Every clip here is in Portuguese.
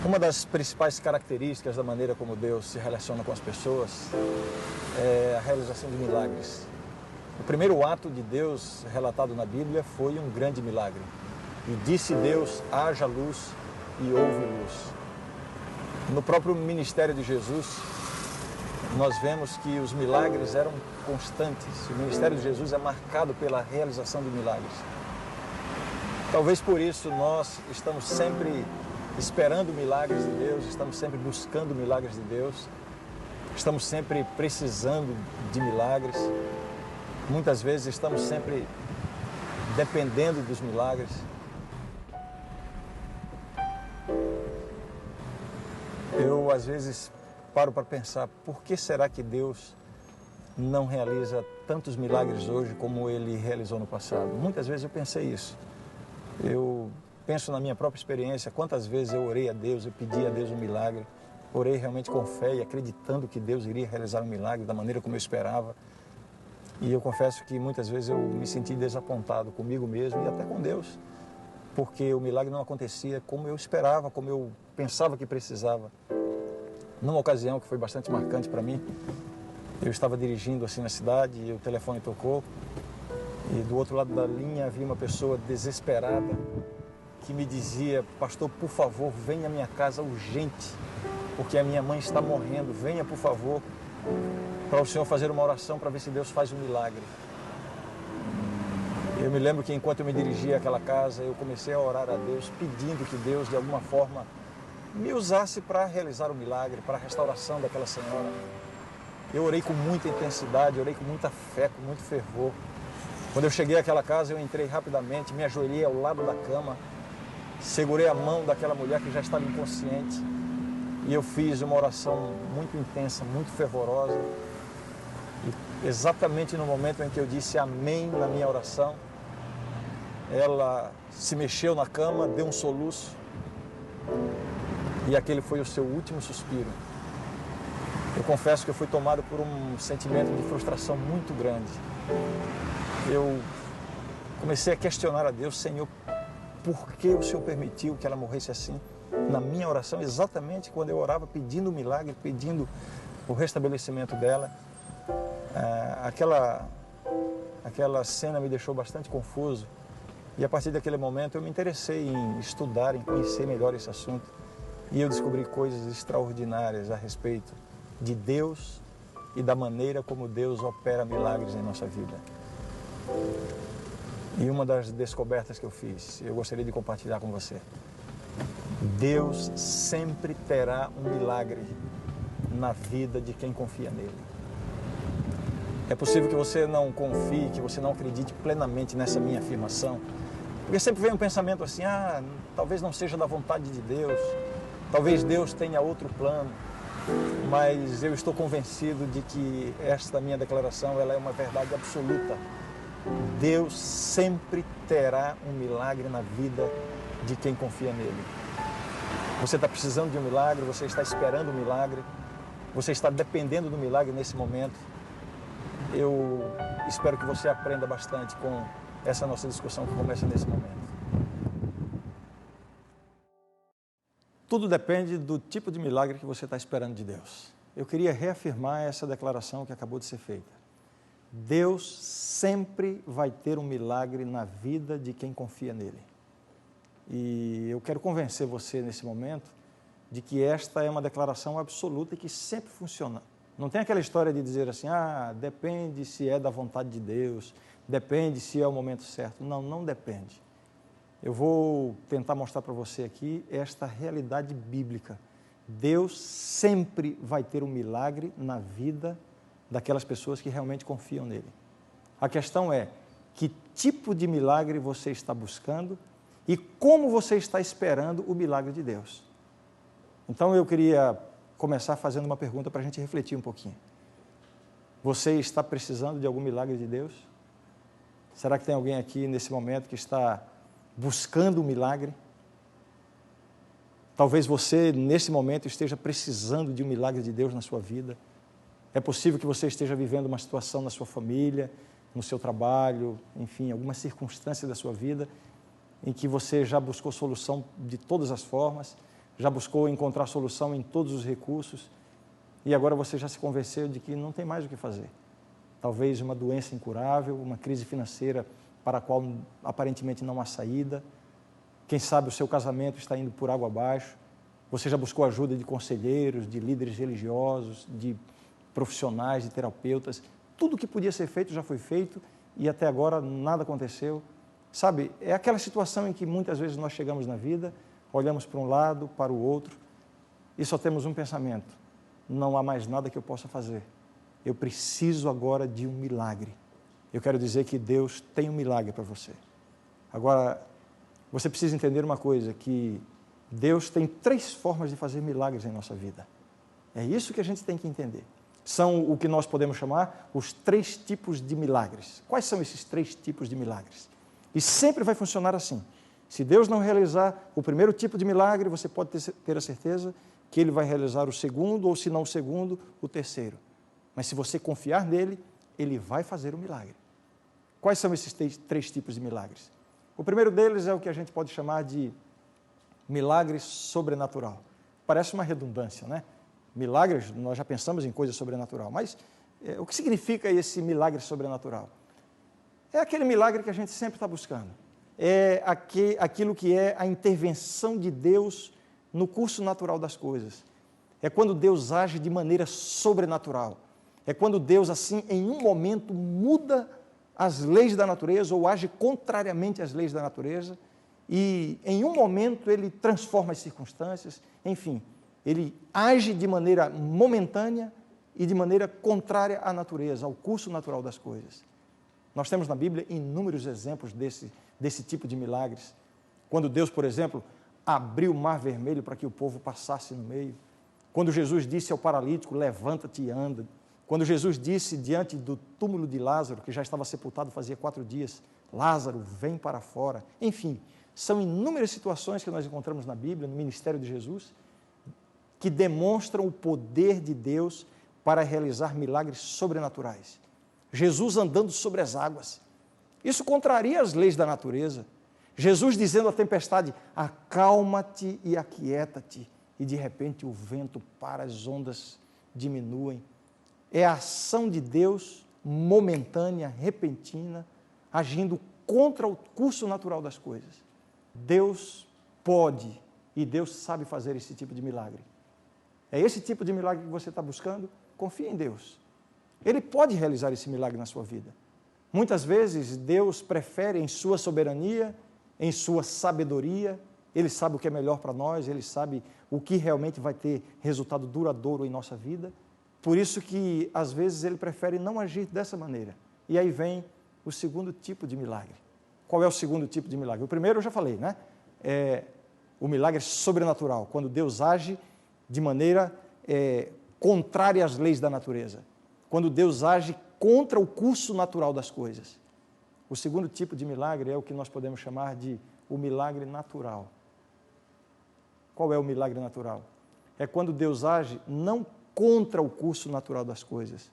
Uma das principais características da maneira como Deus se relaciona com as pessoas é a realização de milagres. O primeiro ato de Deus relatado na Bíblia foi um grande milagre. E disse Deus, haja luz e houve luz. No próprio ministério de Jesus, nós vemos que os milagres eram constantes. O ministério de Jesus é marcado pela realização de milagres. Talvez por isso nós estamos sempre esperando milagres de Deus, estamos sempre buscando milagres de Deus, estamos sempre precisando de milagres. Muitas vezes estamos sempre dependendo dos milagres. Eu, às vezes, paro para pensar, por que será que Deus não realiza tantos milagres hoje como Ele realizou no passado? Muitas vezes eu pensei isso. Eu penso na minha própria experiência, quantas vezes eu orei a Deus, eu pedi a Deus um milagre, orei realmente com fé e acreditando que Deus iria realizar um milagre da maneira como eu esperava. E eu confesso que muitas vezes eu me senti desapontado comigo mesmo e até com Deus, porque o milagre não acontecia como eu esperava, como eu pensava que precisava. Numa ocasião que foi bastante marcante para mim, eu estava dirigindo assim na cidade e o telefone tocou e do outro lado da linha havia uma pessoa desesperada que me dizia, pastor, por favor, venha à minha casa urgente, porque a minha mãe está morrendo, venha por favor para o senhor fazer uma oração para ver se Deus faz um milagre. Eu me lembro que enquanto eu me dirigia àquela casa, eu comecei a orar a Deus, pedindo que Deus, de alguma forma, me usasse para realizar o milagre, para a restauração daquela senhora. Eu orei com muita intensidade, orei com muita fé, com muito fervor. Quando eu cheguei àquela casa, eu entrei rapidamente, me ajoelhei ao lado da cama, segurei a mão daquela mulher que já estava inconsciente e eu fiz uma oração muito intensa, muito fervorosa. E exatamente no momento em que eu disse amém na minha oração, ela se mexeu na cama, deu um soluço e aquele foi o seu último suspiro. Eu confesso que eu fui tomado por um sentimento de frustração muito grande. Eu comecei a questionar a Deus, Senhor, por que o Senhor permitiu que ela morresse assim? Na minha oração, exatamente quando eu orava pedindo o milagre, pedindo o restabelecimento dela, aquela cena me deixou bastante confuso e a partir daquele momento eu me interessei em estudar, em conhecer melhor esse assunto e eu descobri coisas extraordinárias a respeito de Deus e da maneira como Deus opera milagres em nossa vida. E uma das descobertas que eu fiz, eu gostaria de compartilhar com você. Deus sempre terá um milagre na vida de quem confia nele. É possível que você não confie, que você não acredite plenamente nessa minha afirmação, porque sempre vem um pensamento assim, talvez não seja da vontade de Deus, talvez Deus tenha outro plano, mas eu estou convencido de que esta minha declaração ela é uma verdade absoluta. Deus sempre terá um milagre na vida de quem confia nele. Você está precisando de um milagre, você está esperando um milagre, você está dependendo do milagre nesse momento. Eu espero que você aprenda bastante com essa nossa discussão que começa nesse momento. Tudo depende do tipo de milagre que você está esperando de Deus. Eu queria reafirmar essa declaração que acabou de ser feita. Deus sempre vai ter um milagre na vida de quem confia nele. E eu quero convencer você nesse momento de que esta é uma declaração absoluta e que sempre funciona. Não tem aquela história de dizer assim, depende se é da vontade de Deus, depende se é o momento certo. Não, não depende. Eu vou tentar mostrar para você aqui esta realidade bíblica. Deus sempre vai ter um milagre na vida daquelas pessoas que realmente confiam nele. A questão é, que tipo de milagre você está buscando e como você está esperando o milagre de Deus? Então eu queria começar fazendo uma pergunta para a gente refletir um pouquinho. Você está precisando de algum milagre de Deus? Será que tem alguém aqui nesse momento que está buscando um milagre? Talvez você, nesse momento, esteja precisando de um milagre de Deus na sua vida. É possível que você esteja vivendo uma situação na sua família, no seu trabalho, enfim, alguma circunstância da sua vida em que você já buscou solução de todas as formas, já buscou encontrar solução em todos os recursos e agora você já se convenceu de que não tem mais o que fazer. Talvez uma doença incurável, uma crise financeira para a qual aparentemente não há saída. Quem sabe o seu casamento está indo por água abaixo. Você já buscou ajuda de conselheiros, de líderes religiosos, de profissionais, de terapeutas. Tudo que podia ser feito já foi feito e até agora nada aconteceu. Sabe, é aquela situação em que muitas vezes nós chegamos na vida, olhamos para um lado, para o outro e só temos um pensamento: não há mais nada que eu possa fazer. Eu preciso agora de um milagre. Eu quero dizer que Deus tem um milagre para você. Agora, você precisa entender uma coisa, que Deus tem 3 formas de fazer milagres em nossa vida. É isso que a gente tem que entender. São o que nós podemos chamar os 3 tipos de milagres. Quais são esses 3 tipos de milagres? E sempre vai funcionar assim. Se Deus não realizar o primeiro tipo de milagre, você pode ter a certeza que Ele vai realizar o segundo, ou se não o segundo, o terceiro. Mas se você confiar nele, Ele vai fazer o milagre. Quais são esses 3 tipos de milagres? O primeiro deles é o que a gente pode chamar de milagre sobrenatural. Parece uma redundância, né? Milagres, nós já pensamos em coisa sobrenatural, mas o que significa esse milagre sobrenatural? É aquele milagre que a gente sempre está buscando. É aquilo que é a intervenção de Deus no curso natural das coisas. É quando Deus age de maneira sobrenatural. É quando Deus, assim, em um momento, muda as leis da natureza ou age contrariamente às leis da natureza e, em um momento, Ele transforma as circunstâncias. Enfim, Ele age de maneira momentânea e de maneira contrária à natureza, ao curso natural das coisas. Nós temos na Bíblia inúmeros exemplos desse tipo de milagres. Quando Deus, por exemplo, abriu o mar vermelho para que o povo passasse no meio. Quando Jesus disse ao paralítico: levanta-te e anda. Quando Jesus disse diante do túmulo de Lázaro, que já estava sepultado fazia 4 dias, Lázaro, vem para fora. Enfim, são inúmeras situações que nós encontramos na Bíblia, no ministério de Jesus, que demonstram o poder de Deus para realizar milagres sobrenaturais. Jesus andando sobre as águas. Isso contraria as leis da natureza. Jesus dizendo à tempestade: acalma-te e aquieta-te. E de repente o vento para, as ondas diminuem. É a ação de Deus momentânea, repentina, agindo contra o curso natural das coisas. Deus pode e Deus sabe fazer esse tipo de milagre. É esse tipo de milagre que você está buscando? Confie em Deus. Ele pode realizar esse milagre na sua vida. Muitas vezes Deus prefere, em sua soberania, em sua sabedoria, Ele sabe o que é melhor para nós, Ele sabe o que realmente vai ter resultado duradouro em nossa vida. Por isso que, às vezes, Ele prefere não agir dessa maneira. E aí vem o segundo tipo de milagre. Qual é o segundo tipo de milagre? O primeiro eu já falei, né? É o milagre sobrenatural, quando Deus age de maneira contrária às leis da natureza. Quando Deus age contra o curso natural das coisas. O segundo tipo de milagre é o que nós podemos chamar de o milagre natural. Qual é o milagre natural? É quando Deus age não contra o curso natural das coisas,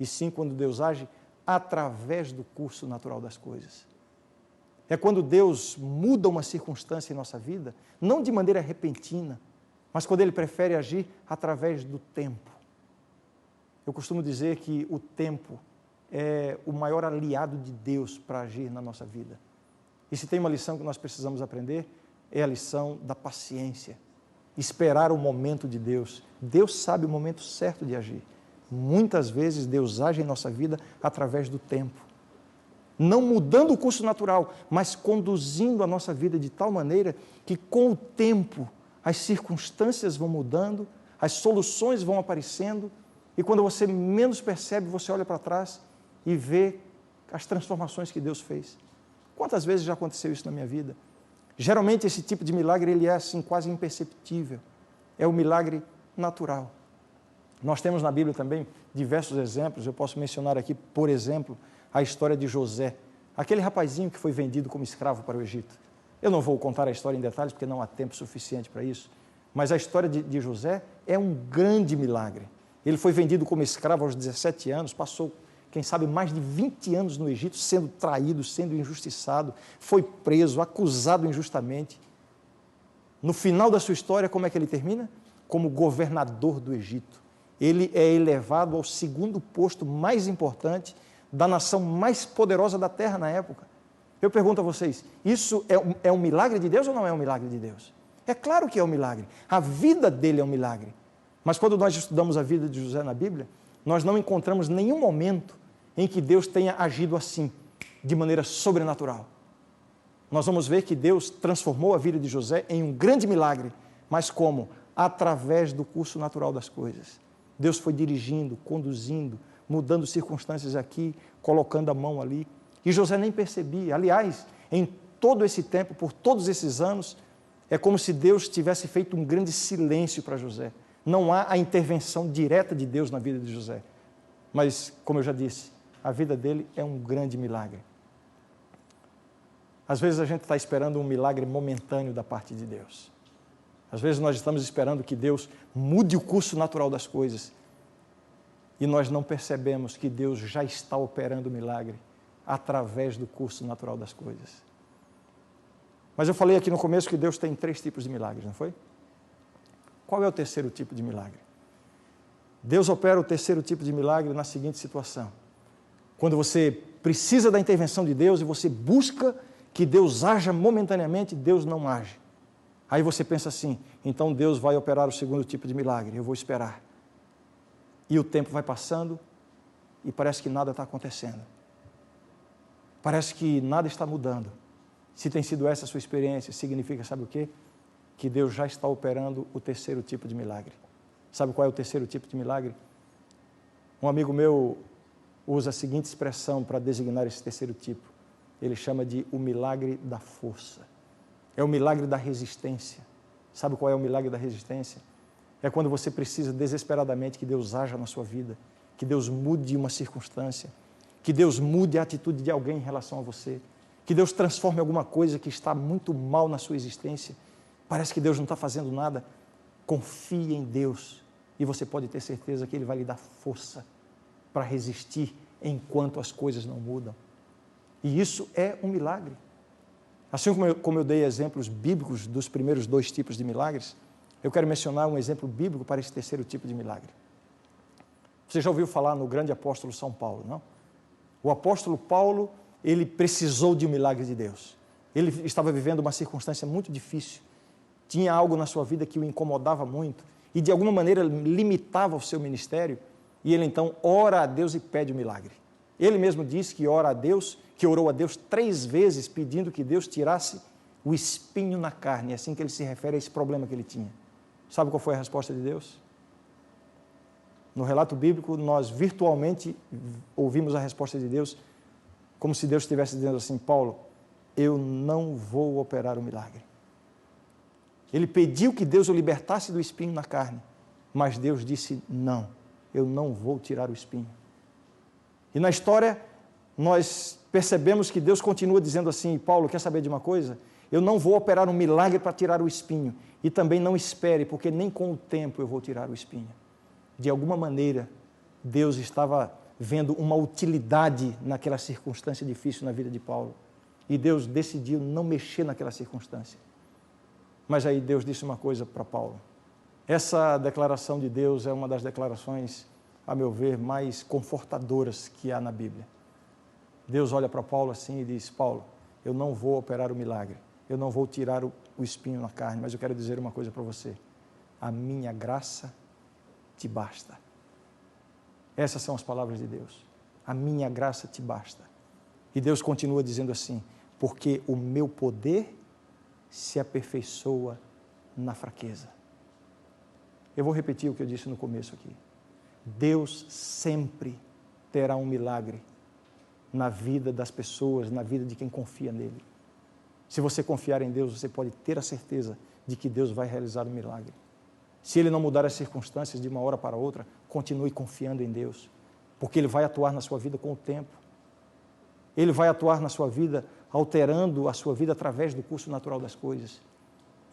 e sim quando Deus age através do curso natural das coisas. É quando Deus muda uma circunstância em nossa vida, não de maneira repentina, mas quando Ele prefere agir através do tempo. Eu costumo dizer que o tempo é o maior aliado de Deus para agir na nossa vida. E se tem uma lição que nós precisamos aprender, é a lição da paciência. Esperar o momento de Deus. Deus sabe o momento certo de agir. Muitas vezes Deus age em nossa vida através do tempo. Não mudando o curso natural, mas conduzindo a nossa vida de tal maneira que com o tempo as circunstâncias vão mudando, as soluções vão aparecendo, e quando você menos percebe, você olha para trás e vê as transformações que Deus fez. Quantas vezes já aconteceu isso na minha vida? Geralmente esse tipo de milagre ele é assim quase imperceptível. É o milagre natural. Nós temos na Bíblia também diversos exemplos. Eu posso mencionar aqui, por exemplo, a história de José, aquele rapazinho que foi vendido como escravo para o Egito. Eu não vou contar a história em detalhes porque não há tempo suficiente para isso, mas a história de José é um grande milagre. Ele foi vendido como escravo aos 17 anos, passou, quem sabe, mais de 20 anos no Egito, sendo traído, sendo injustiçado, foi preso, acusado injustamente. No final da sua história, como é que ele termina? Como governador do Egito. Ele é elevado ao segundo posto mais importante da nação mais poderosa da terra na época. Eu pergunto a vocês, isso é um milagre de Deus ou não é um milagre de Deus? É claro que é um milagre. A vida dele é um milagre. Mas quando nós estudamos a vida de José na Bíblia, nós não encontramos nenhum momento em que Deus tenha agido assim, de maneira sobrenatural. Nós vamos ver que Deus transformou a vida de José em um grande milagre, mas como? Através do curso natural das coisas. Deus foi dirigindo, conduzindo, mudando circunstâncias aqui, colocando a mão ali. E José nem percebia. Aliás, em todo esse tempo, por todos esses anos, é como se Deus tivesse feito um grande silêncio para José. Não há a intervenção direta de Deus na vida de José. Mas, como eu já disse, a vida dele é um grande milagre. Às vezes a gente está esperando um milagre momentâneo da parte de Deus. Às vezes nós estamos esperando que Deus mude o curso natural das coisas e nós não percebemos que Deus já está operando o milagre através do curso natural das coisas. Mas eu falei aqui no começo que Deus tem 3 tipos de milagres, não foi? Qual é o terceiro tipo de milagre? Deus opera o terceiro tipo de milagre na seguinte situação. Quando você precisa da intervenção de Deus e você busca que Deus haja momentaneamente, Deus não age. Aí você pensa assim, então Deus vai operar o segundo tipo de milagre, eu vou esperar. E o tempo vai passando e parece que nada está acontecendo. Parece que nada está mudando. Se tem sido essa a sua experiência, significa, sabe o quê? Que Deus já está operando o terceiro tipo de milagre. Sabe qual é o terceiro tipo de milagre? Um amigo meu usa a seguinte expressão para designar esse terceiro tipo. Ele chama de o milagre da força. É o milagre da resistência. Sabe qual é o milagre da resistência? É quando você precisa desesperadamente que Deus haja na sua vida, que Deus mude uma circunstância, que Deus mude a atitude de alguém em relação a você, que Deus transforme alguma coisa que está muito mal na sua existência. Parece que Deus não está fazendo nada. Confie em Deus e você pode ter certeza que Ele vai lhe dar força para resistir enquanto as coisas não mudam. E isso é um milagre. Assim como eu dei exemplos bíblicos dos primeiros 2 tipos de milagres, eu quero mencionar um exemplo bíblico para esse terceiro tipo de milagre. Você já ouviu falar no grande apóstolo São Paulo, não? O apóstolo Paulo, ele precisou de um milagre de Deus. Ele estava vivendo uma circunstância muito difícil. Tinha algo na sua vida que o incomodava muito e de alguma maneira limitava o seu ministério. E ele então ora a Deus e pede o milagre. Ele mesmo disse que ora a Deus, que orou a Deus 3 vezes pedindo que Deus tirasse o espinho na carne. É assim que ele se refere a esse problema que ele tinha. Sabe qual foi a resposta de Deus? No relato bíblico, nós virtualmente ouvimos a resposta de Deus como se Deus estivesse dizendo assim, Paulo, eu não vou operar o milagre. Ele pediu que Deus o libertasse do espinho na carne, mas Deus disse, não, eu não vou tirar o espinho. E na história, nós percebemos que Deus continua dizendo assim, Paulo, quer saber de uma coisa? Eu não vou operar um milagre para tirar o espinho, e também não espere, porque nem com o tempo eu vou tirar o espinho. De alguma maneira, Deus estava vendo uma utilidade naquela circunstância difícil na vida de Paulo. E Deus decidiu não mexer naquela circunstância. Mas aí Deus disse uma coisa para Paulo. Essa declaração de Deus é uma das declarações, a meu ver, mais confortadoras que há na Bíblia. Deus olha para Paulo assim e diz, Paulo, eu não vou operar o milagre, eu não vou tirar o espinho na carne, mas eu quero dizer uma coisa para você. A minha graça te basta. Essas são as palavras de Deus. A minha graça te basta. E Deus continua dizendo assim, porque o meu poder se aperfeiçoa na fraqueza. Eu vou repetir o que eu disse no começo aqui. Deus sempre terá um milagre na vida das pessoas, na vida de quem confia nele. Se você confiar em Deus, você pode ter a certeza de que Deus vai realizar um milagre. Se Ele não mudar as circunstâncias de uma hora para outra, continue confiando em Deus, porque Ele vai atuar na sua vida com o tempo. Ele vai atuar na sua vida, alterando a sua vida através do curso natural das coisas.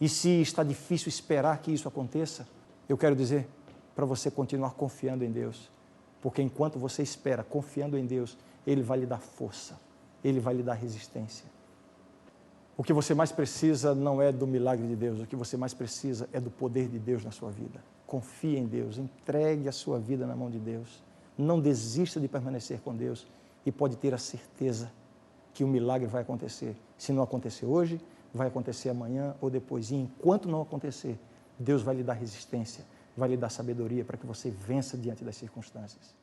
E se está difícil esperar que isso aconteça, eu quero dizer para você continuar confiando em Deus, porque enquanto você espera, confiando em Deus, Ele vai lhe dar força, Ele vai lhe dar resistência. O que você mais precisa não é do milagre de Deus, o que você mais precisa é do poder de Deus na sua vida. Confie em Deus, entregue a sua vida na mão de Deus. Não desista de permanecer com Deus e pode ter a certeza que o milagre vai acontecer. Se não acontecer hoje, vai acontecer amanhã ou depois. E enquanto não acontecer, Deus vai lhe dar resistência, vai lhe dar sabedoria para que você vença diante das circunstâncias.